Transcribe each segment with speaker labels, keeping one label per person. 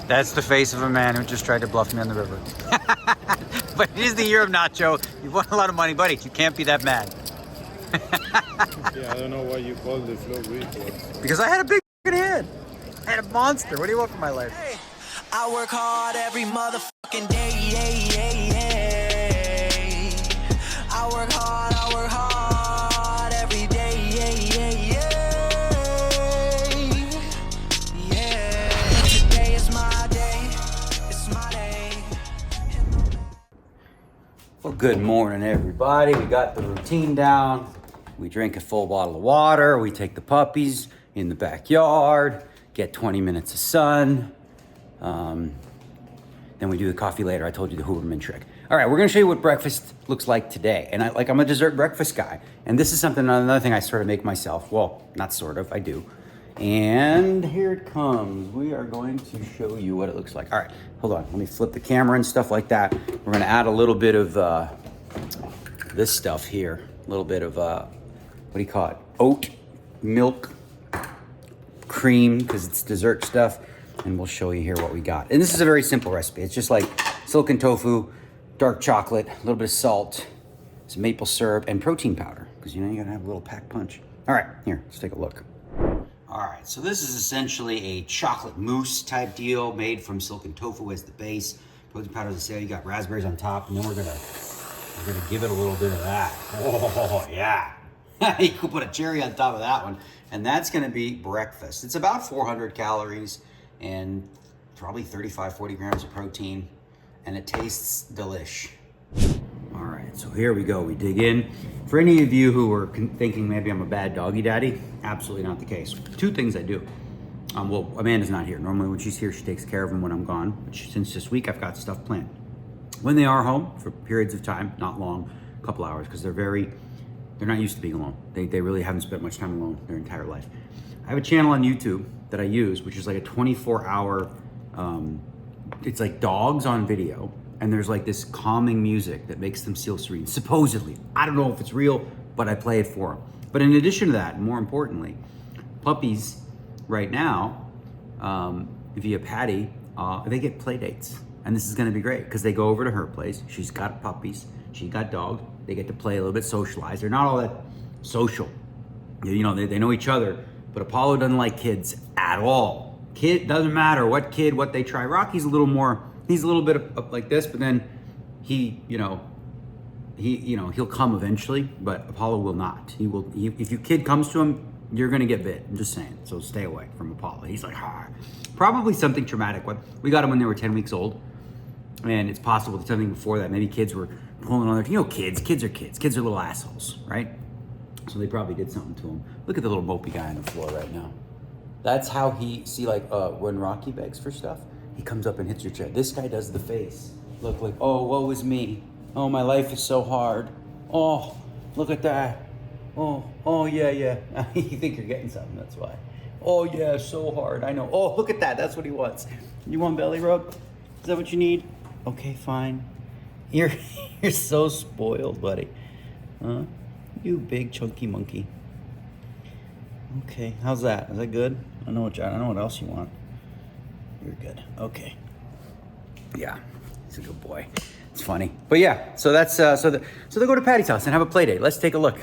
Speaker 1: That's the face of a man who just tried to bluff me on the river. But it is the year of Nacho. You've won a lot of money, buddy. You can't be that mad.
Speaker 2: Yeah, I don't know why you call the flow weak.
Speaker 1: Because I had a big head. I had a monster. What do you want from my life?
Speaker 3: Hey, I work hard every motherfucking day. I work hard every day. Today is my day. It's my day.
Speaker 1: Well, good morning, everybody. We got the routine down. We drink a full bottle of water. We take the puppies in the backyard, get 20 minutes of sun. Then we do the coffee later. I told you the Hooverman trick. All right, we're gonna show you what breakfast looks like today. And I'm a dessert breakfast guy. And this is another thing I sort of make myself. Well, not sort of, I do. And here it comes. We are going to show you what it looks like. All right, hold on. Let me flip the camera and stuff like that. We're gonna add a little bit of this stuff here. A little bit of, what do you call it? Oat milk cream, because it's dessert stuff. And we'll show you here what we got. And this is a very simple recipe. It's just like silken tofu, dark chocolate, a little bit of salt, some maple syrup, and protein powder. Because, you know, you gotta have a little pack punch. All right, here, let's take a look. All right, so this is essentially a chocolate mousse type deal made from silken tofu as the base. Protein powder, as I say, you got raspberries on top, and then we're gonna give it a little bit of that. Oh, yeah. You could put a cherry on top of that one. And that's gonna be breakfast. It's about 400 calories and probably 35, 40 grams of protein. And it tastes delish. All right, so here we go, we dig in. For any of you who are thinking maybe I'm a bad doggy daddy, absolutely not the case. Two things I do. Well, Amanda's not here. Normally when she's here, she takes care of them when I'm gone. But since this week, I've got stuff planned. When they are home, for periods of time, not long, a couple hours, because they're not used to being alone. They really haven't spent much time alone their entire life. I have a channel on YouTube that I use, which is like a 24-hour, it's like dogs on video, and there's like this calming music that makes them feel serene, supposedly. I don't know if it's real, but I play it for them. But in addition to that, more importantly, puppies right now, via Patty, they get play dates. And this is gonna be great, because they go over to her place. She's got puppies, she got dogs. They get to play a little bit, socialize. They're not all that social. You know, they know each other, but Apollo doesn't like kids at all. Kid, doesn't matter what they try. Rocky's a little more, he's a little bit of like this, but then he'll come eventually, but Apollo will not. If your kid comes to him, you're gonna get bit. I'm just saying, so stay away from Apollo. He's like, probably something traumatic. We got him when they were 10 weeks old. And it's possible that something before that, maybe kids were pulling on their, kids are kids. Kids are little assholes, right? So they probably did something to him. Look at the little mopey guy on the floor right now. That's how when Rocky begs for stuff, he comes up and hits your chest. This guy does the face. Look like, oh, woe is me. Oh, my life is so hard. Oh, look at that. Oh, yeah. You think you're getting something, that's why. Oh, yeah, so hard, I know. Oh, look at that, that's what he wants. You want belly rub? Is that what you need? Okay, fine. You're so spoiled, buddy. Huh? You big chunky monkey. Okay, how's that? Is that good? I don't know what else you want. You're good. Okay. Yeah, he's a good boy. It's funny, but yeah. So that's so they go to Patty's house and have a play date. Let's take a look.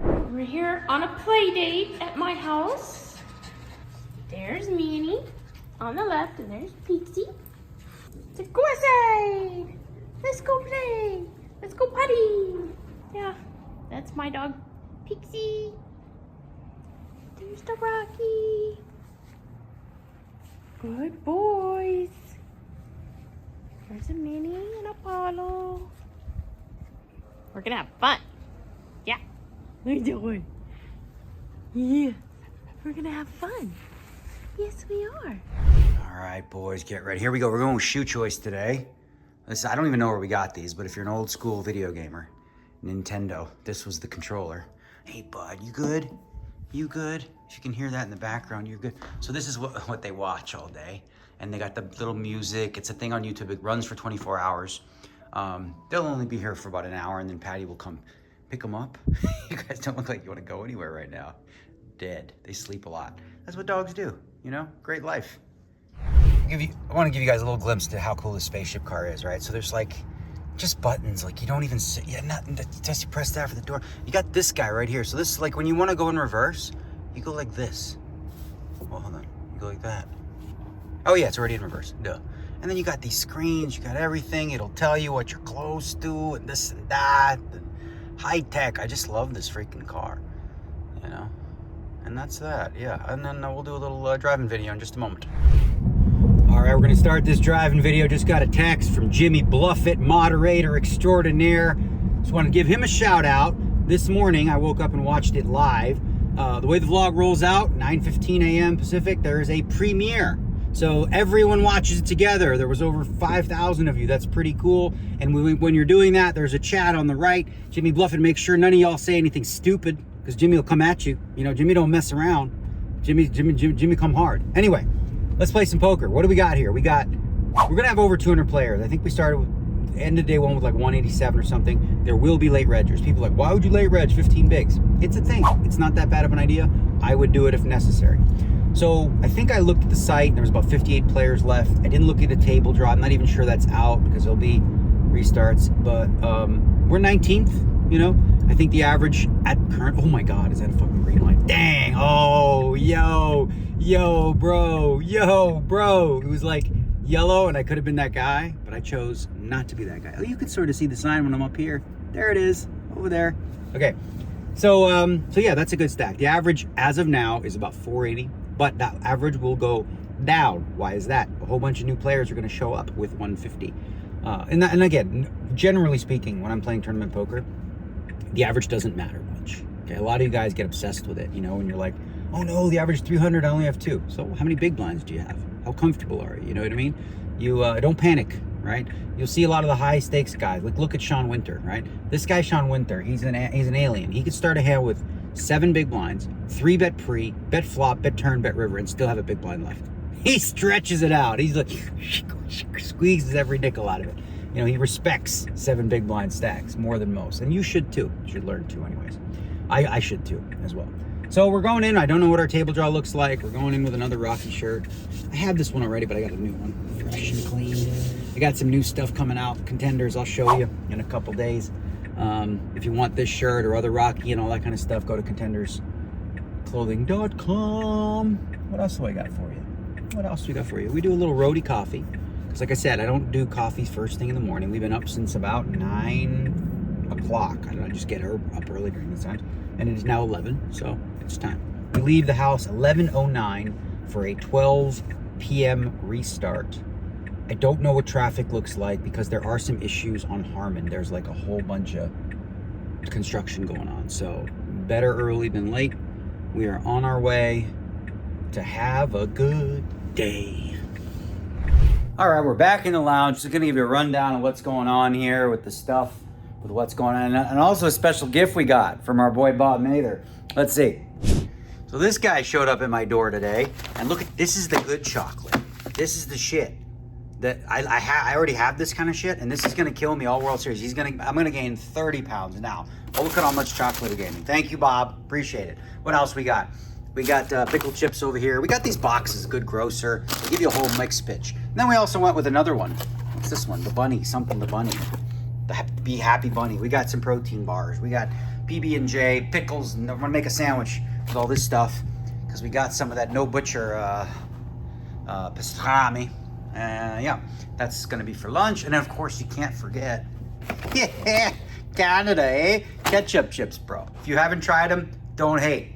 Speaker 4: We're here on a play date at my house. There's Minnie on the left, and there's Pixie. Let's go outside. Let's go play. Let's go potty. Yeah, that's my dog, Pixie. There's the Rocky. Good boys. There's a Minnie and Apollo. We're gonna have fun. Yeah. What are you doing? Yeah. We're gonna have fun. Yes, we are.
Speaker 1: All right, boys, get ready. Here we go. We're going with shoe choice today. I don't even know where we got these, but if you're an old school video gamer, Nintendo, this was the controller. Hey, bud, you good? You good? If you can hear that in the background, you're good. So this is what they watch all day. And they got the little music. It's a thing on YouTube. It runs for 24 hours. They'll only be here for about an hour, and then Patty will come pick them up. You guys don't look like you want to go anywhere right now. Dead. They sleep a lot. That's what dogs do, you know? Great life. I want to give you guys a little glimpse to how cool this spaceship car is, right? So there's like just buttons, like you don't even see, yeah, nothing. Just you press that for the door. You got this guy right here. So this is like when you want to go in reverse, you go like this. Well, hold on, you go like that. Oh yeah, it's already in reverse. Duh. And then you got these screens, you got everything. It'll tell you what you're close to and this and that. And high tech. I just love this freaking car, you know. And that's that, yeah. And then we'll do a little driving video in just a moment. All right, we're gonna start this driving video. Just got a text from Jimmy Bluffett, moderator extraordinaire. Just want to give him a shout out. This morning, I woke up and watched it live. The way the vlog rolls out, 9:15 a.m. Pacific, there is a premiere. So everyone watches it together. There was over 5,000 of you. That's pretty cool. And when you're doing that, there's a chat on the right. Jimmy Bluffett, make sure none of y'all say anything stupid, because Jimmy will come at you. You know, Jimmy don't mess around. Jimmy come hard. Anyway, let's play some poker. What do we got here? We're gonna have over 200 players. I think we started with end of day one with like 187 or something. There will be late reggers. People are like, why would you late reg 15 bigs? It's a thing. It's not that bad of an idea. I would do it if necessary. So I think I looked at the site and there was about 58 players left. I didn't look at a table draw. I'm not even sure that's out because there'll be restarts, but we're 19th, you know. I think the average at current, oh my God, is that a fucking green light? Dang, oh, yo, bro. It was like yellow and I could have been that guy, but I chose not to be that guy. Oh, you can sort of see the sign when I'm up here. There it is, over there. Okay, so yeah, that's a good stack. The average as of now is about 480. But that average will go down. Why is that? A whole bunch of new players are going to show up with 150. And again, generally speaking, when I'm playing tournament poker, the average doesn't matter much. Okay, a lot of you guys get obsessed with it, you know, and you're like, oh no, the average is 300, I only have 2. So how many big blinds do you have? How comfortable are you? You know what I mean? You don't panic, right? You'll see a lot of the high stakes guys. Like look at Sean Winter, right? This guy, Sean Winter, he's an alien. He could start a hand with 7 big blinds, 3 bet pre, bet flop, bet turn, bet river, and still have a big blind left. He stretches it out. He's like, squeezes every nickel out of it. You know, he respects 7 big blind stacks more than most. And you should too. You should learn to anyways. I should too as well. So we're going in. I don't know what our table draw looks like. We're going in with another Rocky shirt. I have this one already, but I got a new one. Fresh and clean. I got some new stuff coming out. Contenders, I'll show you in a couple days. If you want this shirt or other Rocky and all that kind of stuff, go to contendersclothing.com. What else do I got for you? We do a little roadie coffee. Because like I said, I don't do coffee first thing in the morning. We've been up since about 9 o'clock. I don't know, just get her up early during the time. And it is now 11, so it's time. We leave the house 11:09 for a 12 p.m. restart. I don't know what traffic looks like because there are some issues on Harmon. There's like a whole bunch of construction going on. So better early than late. We are on our way to have a good day. All right, we're back in the lounge. Just gonna give you a rundown of what's going on here with the stuff, with what's going on. And also a special gift we got from our boy Bob Mather. Let's see. So this guy showed up at my door today. And look, this is the good chocolate. This is the shit. That I already have this kind of shit, and this is gonna kill me all World Series. I'm gonna gain 30 pounds now. Oh, look at how much chocolate we're getting. Thank you, Bob. Appreciate it. What else we got? We got pickle chips over here. We got these boxes, Good Grocer. They give you a whole mix pitch. And then we also went with another one. What's this one? The bunny, something the bunny. The Be Happy Bunny. We got some protein bars. We got PB&J, pickles, and we're gonna make a sandwich with all this stuff because we got some of that No Butcher pastrami. Yeah, that's gonna be for lunch. And then of course you can't forget, yeah, Canada, eh? Ketchup chips, bro. If you haven't tried them, don't hate.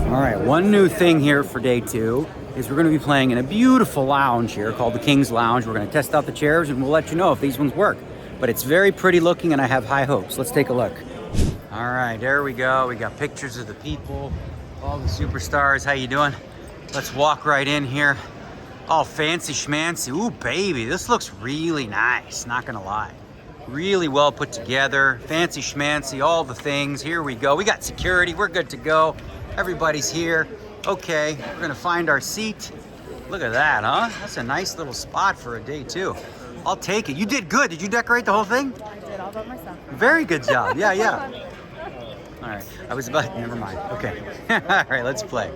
Speaker 1: All right, one new thing here for day 2 is we're gonna be playing in a beautiful lounge here called the King's Lounge. We're gonna test out the chairs and we'll let you know if these ones work. But it's very pretty looking and I have high hopes. Let's take a look. All right, there we go. We got pictures of the people, all the superstars. How you doing? Let's walk right in here. All fancy schmancy. Ooh, baby, this looks really nice, not gonna lie. Really well put together, fancy schmancy, all the things. Here we go. We got security, we're good to go. Everybody's here. Okay, we're gonna find our seat. Look at that, huh? That's a nice little spot for a day 2. I'll take it. You did good. Did you decorate the whole thing?
Speaker 5: I did all by myself.
Speaker 1: Very good job. Yeah, yeah. All right. I was about. Never mind. Okay. All right. Let's play.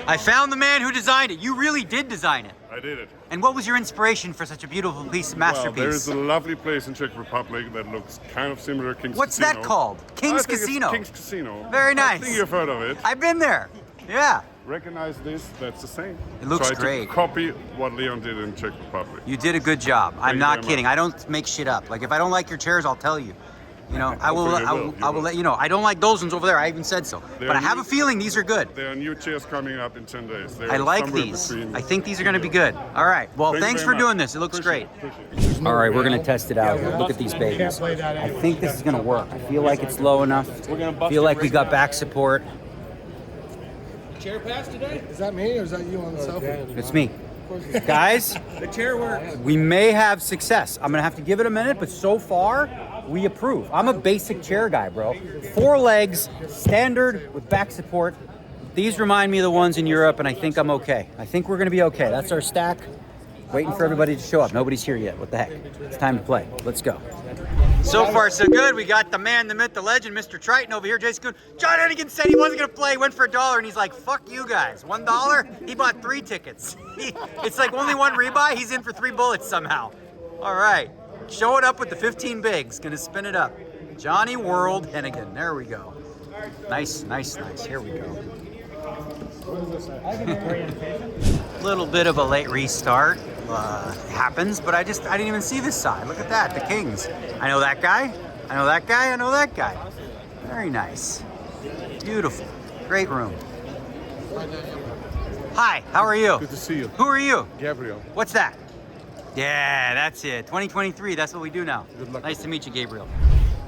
Speaker 1: I found the man who designed it. You really did design it.
Speaker 2: I did it.
Speaker 1: And what was your inspiration for such a beautiful piece,
Speaker 2: Well,
Speaker 1: masterpiece?
Speaker 2: there is a lovely place in Czech Republic that looks kind of similar to King's
Speaker 1: What's
Speaker 2: Casino.
Speaker 1: that called? King's
Speaker 2: I think
Speaker 1: Casino.
Speaker 2: It's King's Casino.
Speaker 1: Very
Speaker 2: I
Speaker 1: nice.
Speaker 2: think you've heard of it.
Speaker 1: I've been there. Yeah.
Speaker 2: Recognize this, that's the same.
Speaker 1: It looks
Speaker 2: Try
Speaker 1: great.
Speaker 2: to copy what Leon did in Czech Republic.
Speaker 1: You did a good job. I'm
Speaker 2: you
Speaker 1: not
Speaker 2: very
Speaker 1: kidding.
Speaker 2: much.
Speaker 1: I don't make shit up. Like if I don't like your chairs, I'll tell you. You know, I will.
Speaker 2: Hopefully
Speaker 1: I
Speaker 2: you
Speaker 1: will.
Speaker 2: will.
Speaker 1: I will let you know. I don't like those ones over there. I even said so.
Speaker 2: They
Speaker 1: But
Speaker 2: are
Speaker 1: I have
Speaker 2: new-
Speaker 1: a feeling these are good.
Speaker 2: There are new chairs coming up in 10 days. They're
Speaker 1: I like
Speaker 2: somewhere
Speaker 1: these.
Speaker 2: between-
Speaker 1: I think these are going to be good. All right. Well,
Speaker 2: Thank you
Speaker 1: thanks for
Speaker 2: very
Speaker 1: doing
Speaker 2: much.
Speaker 1: this. It looks
Speaker 2: Appreciate
Speaker 1: great.
Speaker 2: it.
Speaker 1: All right, we're going to test it out. Look at these babies. I think this is going to work. I feel like it's low enough. I feel like we got back support.
Speaker 6: Chair pass today?
Speaker 7: Is that me or is that you on the selfie?
Speaker 1: It's me. Guys,
Speaker 6: The chair works.
Speaker 1: we may have success. I'm going to have to give it a minute, but so far, we approve. I'm a basic chair guy, bro. 4 legs, standard with back support. These remind me of the ones in Europe, and I think I'm okay. I think we're going to be okay. That's our stack. Waiting for everybody to show up. Nobody's here yet. What the heck? It's time to play. Let's go. So far, so good. We got the man, the myth, the legend, Mr. Triton over here. Jason Coon. John Hennigan said he wasn't going to play. He went for $1, and he's like, fuck you guys. $1? He bought 3 tickets. It's like only 1 rebuy. He's in for 3 bullets somehow. All right. Showing up with the 15 bigs. Going to spin it up. Johnny World Hennigan. There we go. Nice, nice, nice. Here we go. Little bit of a late restart happens, but I didn't even see this side. Look at that, the Kings. I know that guy. I know that guy. I know that guy. Very nice. Beautiful. Great room. Hi, how are you?
Speaker 7: Good to see you.
Speaker 1: Who are you?
Speaker 7: Gabriel.
Speaker 1: What's that? Yeah, that's it. 2023, that's what we do now.
Speaker 7: Good luck.
Speaker 1: Nice to meet you, Gabriel.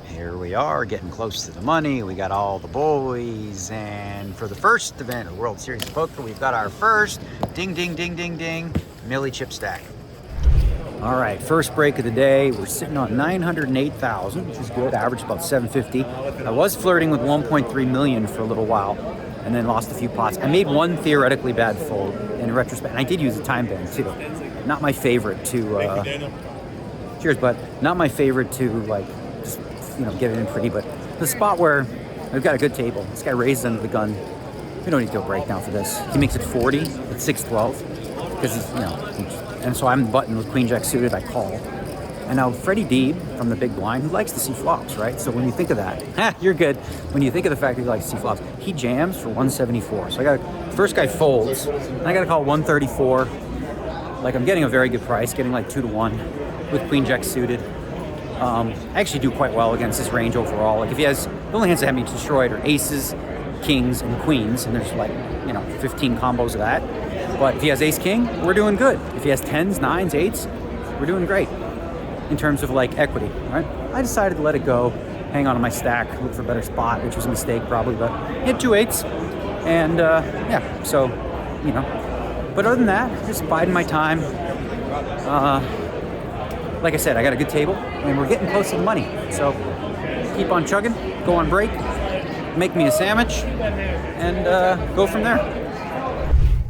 Speaker 1: Here we are, getting close to the money. We got all the boys, and for the first event of the World Series of Poker, we've got our first ding, ding, ding, ding, ding, Millie chip stack. All right, first break of the day. We're sitting on 908,000, which is good. Average about 750. I was flirting with 1.3 million for a little while, and then lost a few pots. I made one theoretically bad fold in retrospect, and I did use a time band too. Not my favorite to. Cheers, bud. Not my favorite to like. Just, get it in pretty, but the spot where we've got a good table. This guy raises under the gun. We don't need to go breakdown for this. He makes it 40 at 6-12 because he's, and so I'm buttoned with Queen Jack suited. I call, and now Freddie Deeb from the big blind, who likes to see flops, right? So when you think of that, you're good. When you think of the fact that he likes to see flops, he jams for 174. So I got first guy folds, and I got to call 134. Like I'm getting a very good price, getting like 2-1 with Queen Jack suited. I actually do quite well against this range overall. Like if he has, the only hands that have me destroyed are aces, kings, and queens, and there's like, 15 combos of that. But if he has ace king, we're doing good. If he has 10s, 9s, 8s, we're doing great in terms of like equity, right? I decided to let it go, hang on to my stack, look for a better spot, which was a mistake probably, but he had 2 8s, and so, But other than that, just biding my time. Like I said, I got a good table, and we're getting close to the money. So keep on chugging, go on break, make me a sandwich, and go from there.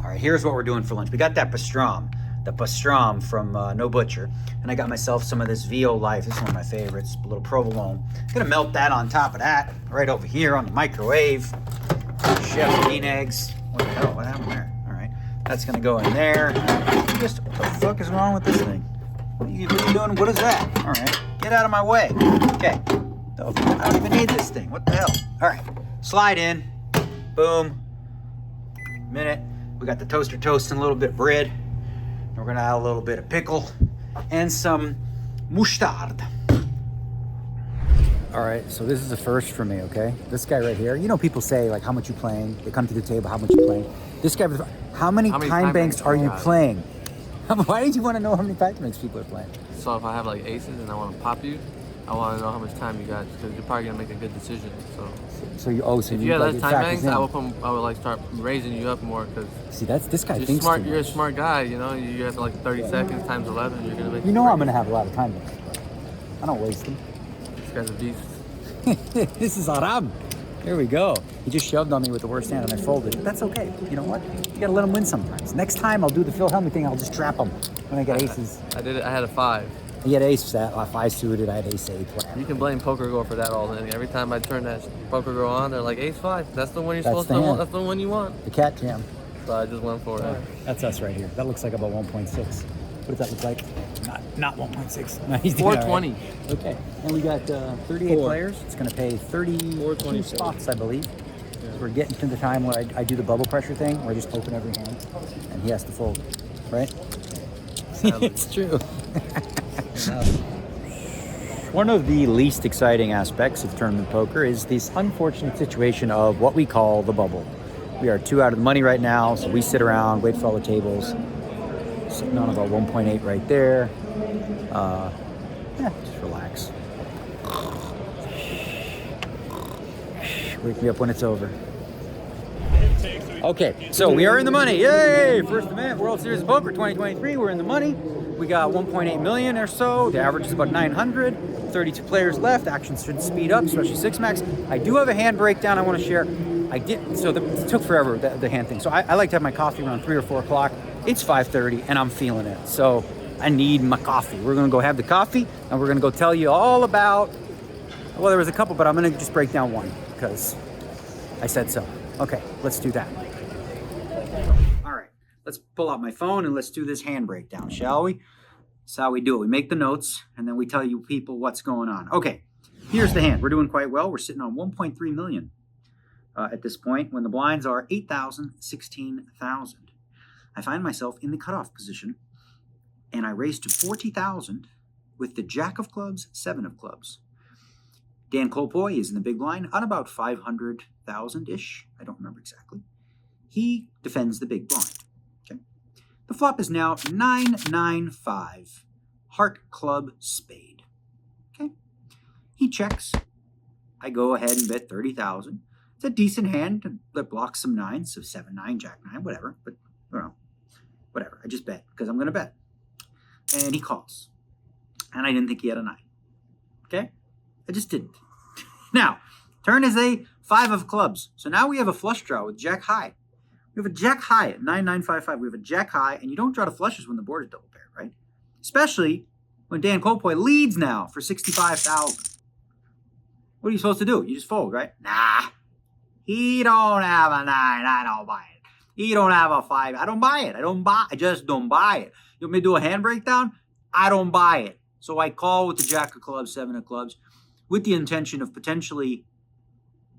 Speaker 1: All right, here's what we're doing for lunch. We got that pastrami, the pastrami from No Butcher, and I got myself some of this VO Life. This is one of my favorites, a little provolone. Gonna melt that on top of that, right over here on the microwave. Chef bean eggs. What the hell? What happened there? All right, that's gonna go in there. Just what the fuck is wrong with this thing? What are you doing? What is that? All right, get out of my way. Okay, I don't even need this thing. What the hell? All right, slide in. Boom. Minute. We got the toaster toasting a little bit of bread. And we're gonna add a little bit of pickle and some mustard. All right, so this is the first for me, okay? This guy right here. People say like how much you playing. They come to the table, how much you playing. This guy, how many time banks are you playing? Why did you want to know how many time banks people are playing?
Speaker 6: So if I have like aces and I want to pop you, I want to know how much time you got because you're probably gonna make a good decision. So if you have less time banks, I would like start raising you up more because
Speaker 1: see this guy
Speaker 6: you're
Speaker 1: thinks
Speaker 6: smart.
Speaker 1: too much.
Speaker 6: You're a smart guy. You have like 30 seconds times 11. You're gonna make.
Speaker 1: I'm gonna have a lot of time banks. I don't waste them.
Speaker 6: This guy's a beast.
Speaker 1: This is Aram. There we go. He just shoved on me with the worst hand and I folded. But that's okay. You know what? You gotta let him win sometimes. Next time I'll do the Phil Hellmuth thing. I'll just trap him when I get aces.
Speaker 6: I did it. I had a 5.
Speaker 1: He had ace set, if I suited, I had ace 8.
Speaker 6: You can blame Poker Go for that all day. Every time I turn that Poker Go on, they're like, ace 5. That's the one you're supposed to want. That's the one you want.
Speaker 1: The cat jam.
Speaker 6: So I just went for it.
Speaker 1: That's us right here. That looks like about 1.6. What does that look like? Not 1.6. No, he's
Speaker 6: 420.
Speaker 1: Right. Okay. And we got 38 players. It's going to pay 32 spots, I believe. Yeah. So we're getting to the time where I do the bubble pressure thing, where I just open every hand, and he has to fold, right? It's true. One of the least exciting aspects of tournament poker is this unfortunate situation of what we call the bubble. We are 2 out of the money right now, so we sit around, wait for all the tables, sitting on about 1.8 right there. Yeah, just relax. Wake me up when it's over. Okay, so we are in the money. Yay! First event, World Series of Poker 2023. We're in the money. We got 1.8 million or so. The average is about 900. 32 players left. Action should speed up, especially 6-max. I do have a hand breakdown I want to share. I did, so it took forever, the hand thing. So I like to have my coffee around 3 or 4 o'clock. It's 5:30 and I'm feeling it. So I need my coffee. We're gonna go have the coffee and we're gonna go tell you all about, well, there was a couple, but I'm gonna just break down one because I said so. Okay, let's do that. All right, let's pull out my phone and let's do this hand breakdown, shall we? That's how we do it. We make the notes and then we tell you people what's going on. Okay, here's the hand. We're doing quite well. We're sitting on 1.3 million at this point when the blinds are 8,000, 16,000. I find myself in the cutoff position and I raise to 40,000 with the Jack of clubs, 7 of clubs. Dan Kolpoy is in the big blind on about 500,000-ish. I don't remember exactly. He defends the big blind. Okay. The flop is now 9-9-5, heart, club, spade. Okay. He checks. I go ahead and bet 30,000. It's a decent hand that blocks some 9s, so 7-9, Jack-9, whatever. But, you know, whatever. I just bet because I'm going to bet. And he calls. And I didn't think he had a 9. Okay? I just didn't. Now, turn is a 5 of clubs. So now we have a flush draw with Jack high. We have a Jack high at 9-9-5-5. We have a Jack high, and you don't draw the flushes when the board is double paired, right? Especially when Dan Kolpoy leads now for 65,000. What are you supposed to do? You just fold, right? Nah. He don't have a 9. I don't buy it. He don't have a 5. I don't buy it. I just don't buy it. You want me to do a hand breakdown? I don't buy it. So I call with the Jack of clubs, 7 of clubs, with the intention of potentially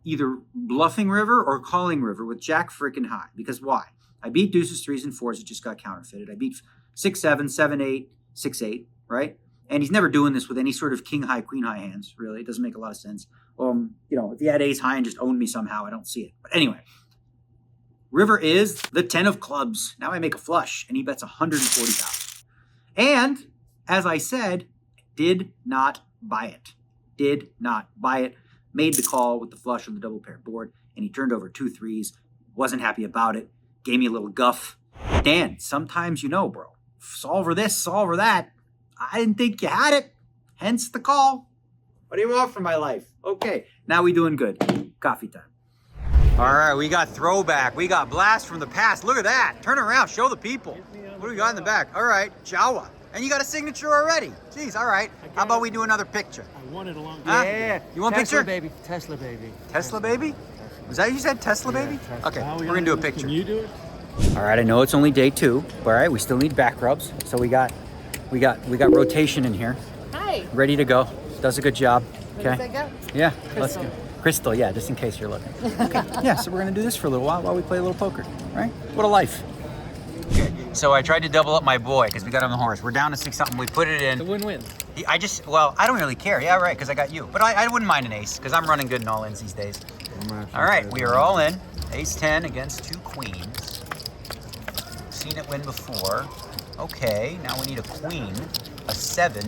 Speaker 1: either bluffing river or calling river with Jack freaking high. Because why? I beat deuces, 3s, and 4s. It just got counterfeited. I beat 6-7, 7-8, 6-8, right? And he's never doing this with any sort of king high, queen high hands, really. It doesn't make a lot of sense. You know, if he had ace high and just owned me somehow, I don't see it. But anyway, river is the 10 of clubs. Now I make a flush, and he bets 140,000. And, as I said, did not buy it. Did not buy it. Made the call with the flush on the double pair board, and he turned over 2 3s. Wasn't happy about it. Gave me a little guff. Dan, sometimes you know, bro. Solver this, solver that. I didn't think you had it. Hence the call. What do you want from my life? Okay, now we doing good. Coffee time. All right, we got throwback. We got blast from the past. Look at that. Turn around, show the people. What do we got in the back? All right, Jawa. And you got a signature already. Jeez, all right. How about we do another picture?
Speaker 2: I wanted a long time.
Speaker 1: Yeah. You want a picture?
Speaker 6: Baby. Tesla baby.
Speaker 1: Tesla baby? Was that what you said? Tesla baby?
Speaker 6: Tesla.
Speaker 1: Okay, we're gonna do a picture.
Speaker 2: Can you do it?
Speaker 1: All right, I know it's only day 2, but all right, we still need back rubs. So we got rotation in here.
Speaker 5: Hi.
Speaker 1: Ready to go. Does a good job. Okay.
Speaker 5: Where does that go?
Speaker 1: Yeah. Let's go. Crystal, yeah, just in case you're looking. Okay. Yeah, so we're gonna do this for a little while we play a little poker. Right? What a life. Okay. So I tried to double up my boy because we got on the horse. We're down to 6 something. We put it in.
Speaker 6: The win-win.
Speaker 1: I don't really care. Yeah, right, because I got you. But I wouldn't mind an ace because I'm running good in all ins these days. All right, we are all in. Ace 10 against 2 queens. Seen it win before. Okay, now we need a queen, a 7,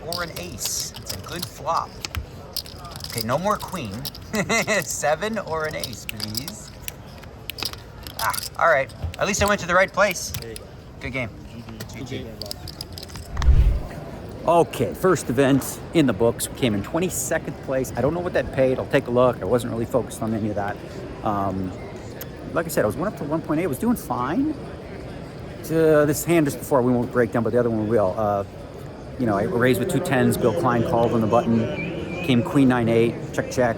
Speaker 1: or an ace. It's a good flop. Okay, no more queen. 7 or an ace, please. All right. At least I went to the right place. Good game. GG. Okay, first event in the books. We came in 22nd place. I don't know what that paid. I'll take a look. I wasn't really focused on any of that. Like I said, I was went up to 1.8. I was doing fine. This hand just before, we won't break down, but the other one we will. you know, I raised with 2 10s. Bill Klein called on the button. Came queen 9-8. Check, check.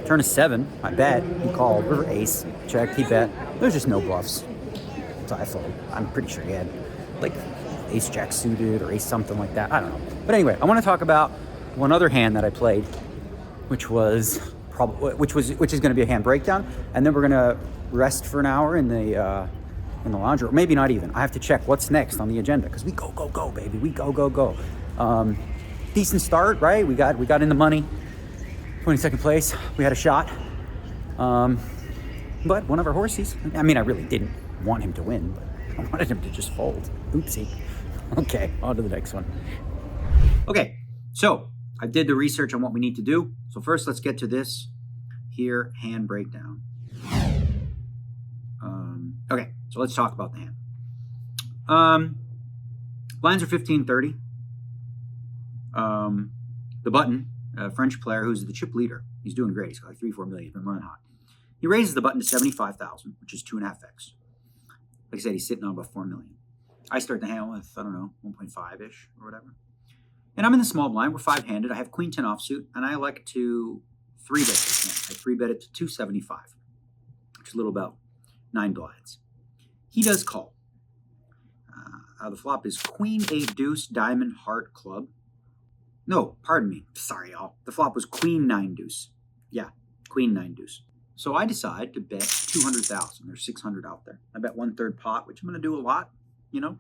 Speaker 1: Turn a 7. I bet. He called. River ace. Checked. He bet. There's just no bluffs. So I fold. I'm pretty sure he had like ace jack suited or ace something like that. I don't know. But anyway, I want to talk about one other hand that I played, which is going to be a hand breakdown, and then we're going to rest for an hour in the lounge, or maybe not even. I have to check what's next on the agenda because we go baby, we go. Decent start, right? We got in the money, 22nd place. We had a shot, but one of our horses. I mean, I really didn't want him to win, but I wanted him to just fold. Oopsie. Okay, on to the next one. Okay, so I did the research on what we need to do. So first, let's get to this here hand breakdown. Okay, so let's talk about the hand. Lines are 15-30. The button, a French player who's the chip leader. He's doing great. He's got like 3-4 million. He's been running hot. He raises the button to 75,000, which is 2.5x. Like I said, he's sitting on about 4 million. I start the hand with, I don't know, 1.5-ish or whatever. And I'm in the small blind. We're 5-handed. I have queen 10 offsuit, and I like to 3-bet this hand. I 3-bet it to 275, which is a little about 9 blinds. He does call. The flop is queen 8 deuce, diamond, heart, club. No, pardon me. Sorry, y'all. The flop was queen 9 deuce. Yeah, queen 9 deuce. So I decide to bet 200,000. There's 600 out there. I bet 1/3 pot, which I'm going to do a lot, you know.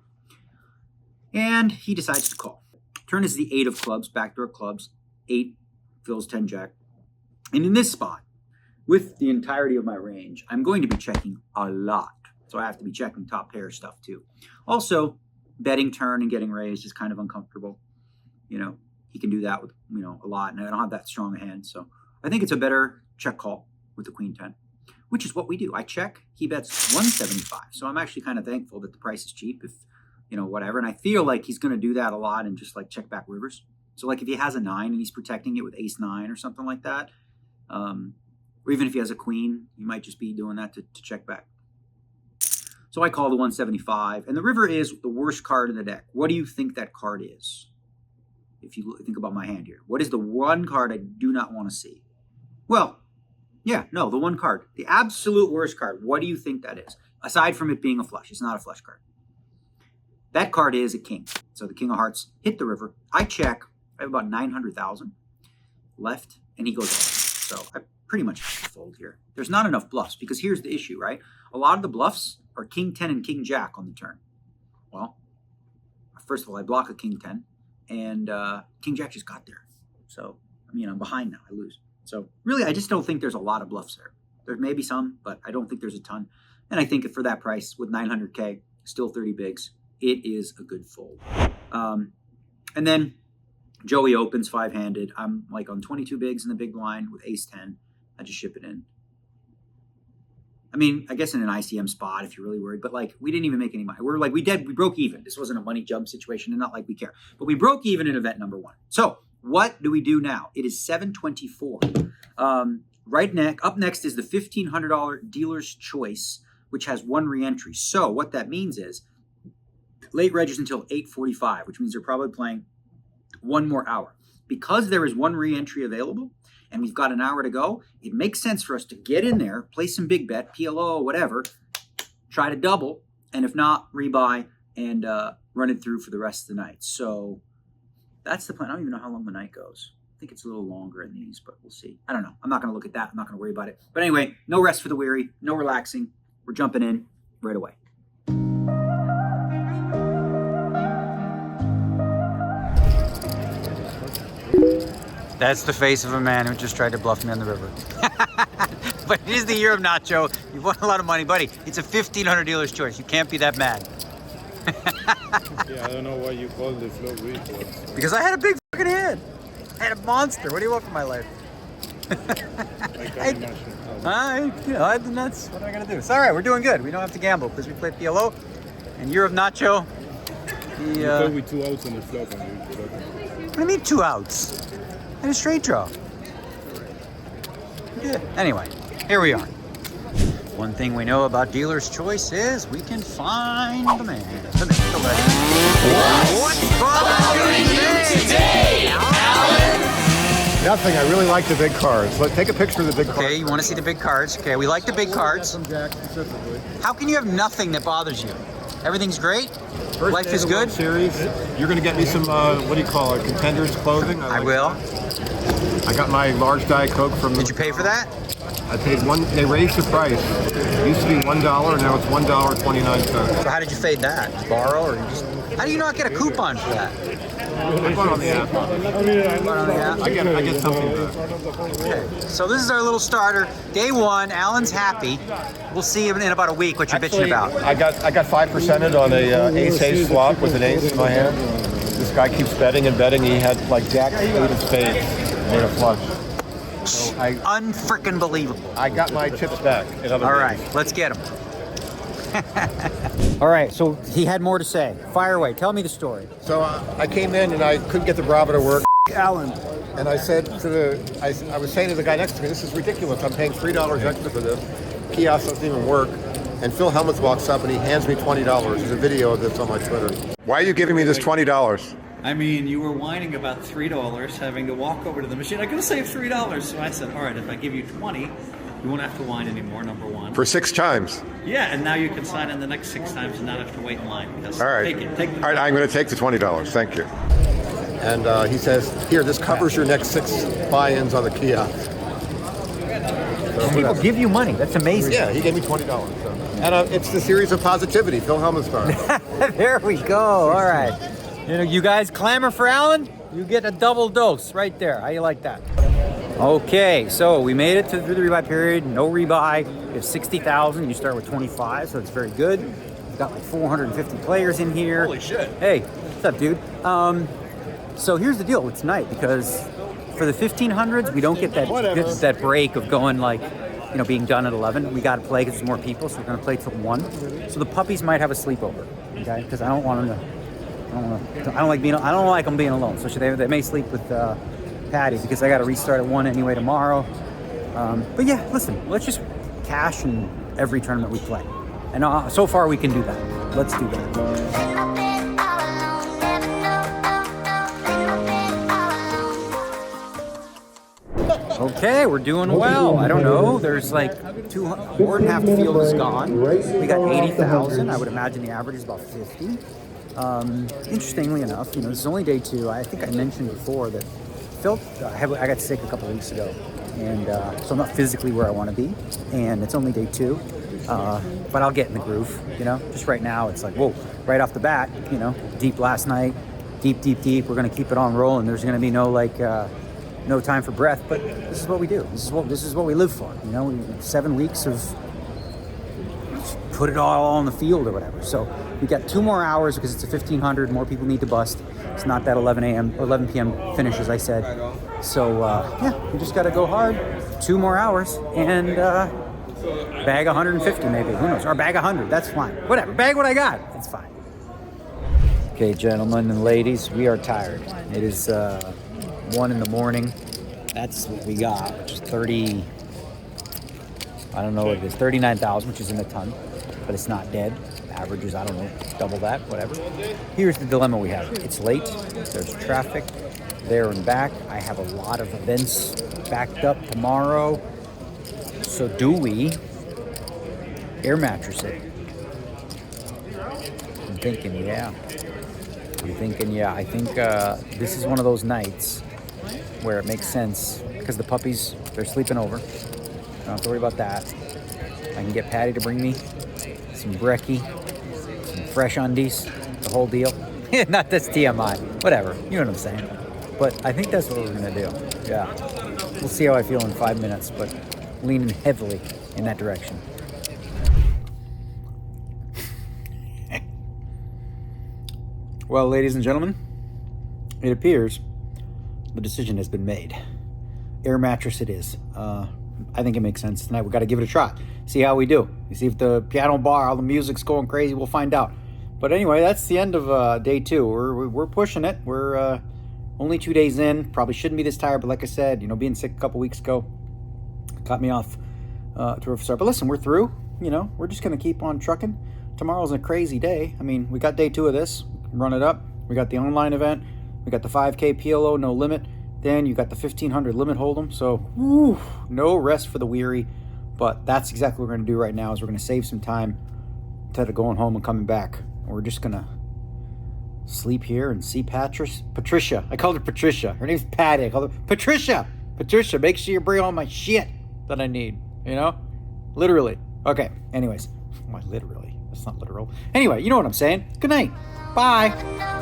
Speaker 1: And he decides to call. Turn is the 8 of clubs, backdoor clubs. 8 fills 10 jack. And in this spot, with the entirety of my range, I'm going to be checking a lot. So I have to be checking top pair stuff too. Also, betting turn and getting raised is kind of uncomfortable. You know, he can do that with, you know, a lot. And I don't have that strong a hand. So I think it's a better check call with the queen 10, which is what we do. I check. He bets 175. So I'm actually kind of thankful that the price is cheap, if, you know, whatever. And I feel like he's going to do that a lot and just like check back rivers. So like if he has a 9 and he's protecting it with ace 9 or something like that, or even if he has a queen, he might just be doing that to check back. So I call the 175, and the river is the worst card in the deck. What do you think that card is? If you think about my hand here, what is the one card I do not want to see? Well, yeah, no, the one card, the absolute worst card. What do you think that is? Aside from it being a flush, it's not a flush card. That card is a king. So the king of hearts hit the river. I check. I have about 900,000 left, and he goes off. So I pretty much have to fold here. There's not enough bluffs because here's the issue, right? A lot of the bluffs are king 10 and king jack on the turn. Well, first of all, I block a king 10, and king jack just got there. So, I mean, I'm behind now. I lose. So really, I just don't think there's a lot of bluffs there. There may be some, but I don't think there's a ton. And I think for that price, with 900K, still 30 bigs, it is a good fold. And then Joey opens 5-handed. I'm like on 22 bigs in the big blind with ace 10. I just ship it in. I mean, I guess in an ICM spot if you're really worried, but like we didn't even make any money. We're like, we broke even. This wasn't a money jump situation, and not like we care. But we broke even in event number 1. So what do we do now? It is 724. Up next is the $1,500 dealer's choice, which has 1 re-entry. So what that means is late reg is until 8:45, which means they're probably playing 1 more hour. Because there is 1 re-entry available and we've got an hour to go, it makes sense for us to get in there, play some big bet, PLO, whatever, try to double, and if not, rebuy and run it through for the rest of the night. So that's the plan. I don't even know how long the night goes. I think it's a little longer in these, but we'll see. I don't know. I'm not going to look at that. I'm not going to worry about it. But anyway, no rest for the weary, no relaxing. We're jumping in right away. That's the face of a man who just tried to bluff me on the river. But it is the year of Nacho. You've won a lot of money, buddy. It's a $1,500 dealer's choice. You can't be that mad.
Speaker 2: Yeah, I don't know why you call the flop weak.
Speaker 1: Because I had a big fucking hand. I had a monster. What do you want from my life?
Speaker 2: I can't imagine.
Speaker 1: That's what am I gonna do? It's all right. We're doing good. We don't have to gamble because we played PLO. And year of Nacho.
Speaker 2: You play with 2 outs on the flop.
Speaker 1: What do you mean 2 outs? I had a straight draw. Yeah. Anyway, here we are. One thing we know about Dealer's Choice is we can find the man. The myth, the legend. What's bothering you today, Alan?
Speaker 5: Nothing. I really like the big cards. Look, take a picture of the big cards.
Speaker 1: Okay, you want to see the big cards? Okay, we like the big cards.
Speaker 5: Some Jack specifically.
Speaker 1: How can you have nothing that bothers you? Everything's great?
Speaker 5: First
Speaker 1: Life
Speaker 5: day
Speaker 1: is
Speaker 5: of the
Speaker 1: good?
Speaker 5: World Series. You're going to get me some, what do you call it, Contenders clothing?
Speaker 1: I will.
Speaker 5: I got my large Diet Coke from...
Speaker 1: Did you pay for that?
Speaker 5: I paid one, they raised the price. It used to be $1, now it's $1.29.
Speaker 1: So how did you fade that? Borrow or you just... How do you not get a coupon for that?
Speaker 5: I bought on the app. I get something back.
Speaker 1: Okay, so this is our little starter. Day one, Alan's happy. We'll see in about a week what you're bitching about.
Speaker 5: I got 5%ed on a ace-ace swap with an ace in my hand. This guy keeps betting and betting. He had like Jack 8 of spades, made a flush. So
Speaker 1: Unfrickin' believable.
Speaker 5: I got my chips back.
Speaker 1: All right, let's get him. All right, so he had more to say. Fire away. Tell me the story.
Speaker 5: So I came in and I couldn't get the Bravo to work.
Speaker 7: Alan.
Speaker 5: And I said to I was saying to the guy next to me, this is ridiculous. I'm paying $3 extra for this. Kiosk doesn't even work. And Phil Hellmuth walks up and he hands me $20. There's a video of this on my Twitter. Why are you giving me this $20?
Speaker 8: I mean, you were whining about $3 having to walk over to the machine. I could have saved $3. So I said, all right, if I give you 20, you won't have to whine anymore, number one.
Speaker 5: For 6 times.
Speaker 8: Yeah, and now you can sign in the next 6 times and not have to wait in line. Because
Speaker 5: All right.
Speaker 8: Take it.
Speaker 5: All right, I'm going to take the $20. Thank you. And he says, here, this covers your next 6 buy-ins on the kiosk. So
Speaker 1: People give you money. That's amazing.
Speaker 5: Yeah, he gave me $20. So. And it's the series of positivity, Phil Hellmuth started.
Speaker 1: There we go. All right. You know, you guys clamor for Alan, you get a double dose right there. How you like that? Okay, so we made it to the rebuy period. No rebuy. You have 60,000. You start with 25, so it's very good. We've got like 450 players in here.
Speaker 7: Holy shit.
Speaker 1: Hey, what's up, dude? So here's the deal. It's tonight because for the 1500s, we don't get that break of going like, you know, being done at 11. We got to play because there's more people, so we're going to play till 1. So the puppies might have a sleepover, okay? Because I don't want them to. I don't like them being alone. So they may sleep with Patty because I got to restart at 1 anyway tomorrow. But yeah, listen, let's just cash in every tournament we play. And so far we can do that. Let's do that. Okay, we're doing well. I don't know. There's like more than half the field is gone. We got 80,000. I would imagine the average is about 50. Interestingly enough, you know, this is only day 2. I think I mentioned before that I got sick a couple weeks ago, and so I'm not physically where I want to be, and it's only day 2, but I'll get in the groove, you know. Just right now, it's like, whoa, right off the bat, you know, deep last night, deep. We're gonna keep it on rolling. There's gonna be no time for breath, but this is what we do. This is what we live for, you know. 7 weeks of put it all on the field or whatever. So we got 2 more hours because it's a 1500. More people need to bust. It's not that 11 a.m. or 11 p.m. finish, as I said. So yeah, we just got to go hard. 2 more hours and bag 150 maybe. Who knows? Or bag 100. That's fine. Whatever. Bag what I got. It's fine. Okay, gentlemen and ladies, we are tired. It is 1 in the morning. That's what we got, which is 30. I don't know what it is. 39,000, which isn't a ton, but it's not dead. Average is, I don't know, double that, whatever. Here's the dilemma we have. It's late, there's traffic there and back. I have a lot of events backed up tomorrow. So do we air mattress it? I'm thinking, yeah. I think this is one of those nights where it makes sense because the puppies, they're sleeping over. I don't have to worry about that. I can get Patty to bring me some brekkie, some fresh undies, the whole deal. Not this TMI, whatever, you know what I'm saying. But I think that's what we're gonna do, yeah. We'll see how I feel in 5 minutes, but leaning heavily in that direction. Well, ladies and gentlemen, it appears the decision has been made. Air mattress it is. I think it makes sense tonight. We got to give it a try. See how we do. You see if the piano bar, all the music's going crazy. We'll find out. But anyway, that's the end of day 2. We're pushing it. We're only 2 days in. Probably shouldn't be this tired, but like I said, you know, being sick a couple weeks ago got me off to a start. But listen, we're through. you know, we're just going to keep on trucking. Tomorrow's a crazy day. I mean, we got day 2 of this. Run it up. We got the online event. We got the 5K PLO, no limit. Then you got the 1500 limit hold'em. So, whew, no rest for the weary. But that's exactly what we're going to do right now is we're going to save some time instead of going home and coming back. We're just going to sleep here and see Patricia. I called her Patricia. Her name's Patty. I called her Patricia. Patricia, make sure you bring all my shit that I need. You know? Literally. Okay. Anyways. Why literally? That's not literal. Anyway, you know what I'm saying. Good night. Bye.